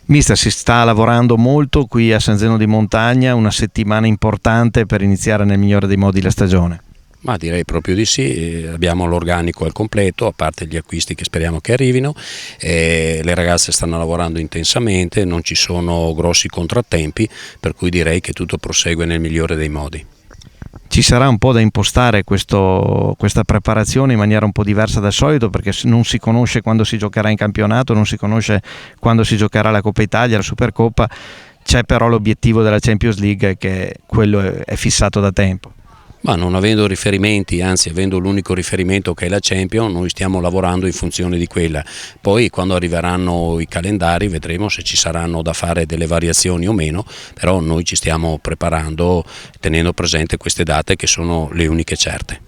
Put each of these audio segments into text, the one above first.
Mister, si sta lavorando molto qui a San Zeno di Montagna, una settimana importante per iniziare nel migliore dei modi la stagione. Ma direi proprio di sì, abbiamo l'organico al completo, a parte gli acquisti che speriamo che arrivino, le ragazze stanno lavorando intensamente, non ci sono grossi contrattempi, per cui direi che tutto prosegue nel migliore dei modi. Ci sarà un po' da impostare questa preparazione in maniera un po' diversa dal solito, perché non si conosce quando si giocherà in campionato, non si conosce quando si giocherà la Coppa Italia, la Supercoppa. C'è però l'obiettivo della Champions League, che quello è fissato da tempo. Ma non avendo riferimenti, anzi avendo l'unico riferimento che è la Champions, noi stiamo lavorando in funzione di quella. Poi quando arriveranno i calendari vedremo se ci saranno da fare delle variazioni o meno, però noi ci stiamo preparando tenendo presente queste date che sono le uniche certe.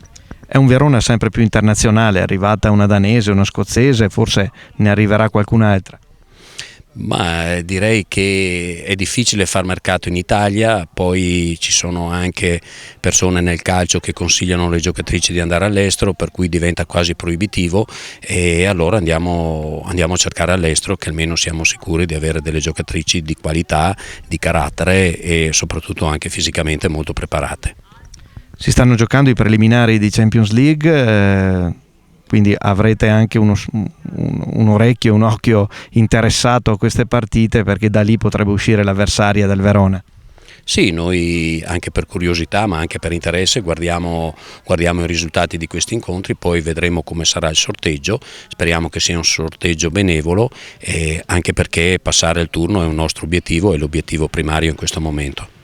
È un Verona sempre più internazionale, è arrivata una danese, una scozzese, forse ne arriverà qualcun'altra. Ma direi che è difficile far mercato in Italia, poi ci sono anche persone nel calcio che consigliano alle giocatrici di andare all'estero, per cui diventa quasi proibitivo, e allora andiamo a cercare all'estero, che almeno siamo sicuri di avere delle giocatrici di qualità, di carattere e soprattutto anche fisicamente molto preparate. Si stanno giocando i preliminari di Champions League, quindi avrete anche un orecchio, un occhio interessato a queste partite, perché da lì potrebbe uscire l'avversaria del Verona. Sì, noi anche per curiosità ma anche per interesse guardiamo i risultati di questi incontri, poi vedremo come sarà il sorteggio, speriamo che sia un sorteggio benevolo, anche perché passare il turno è un nostro obiettivo, è l'obiettivo primario in questo momento.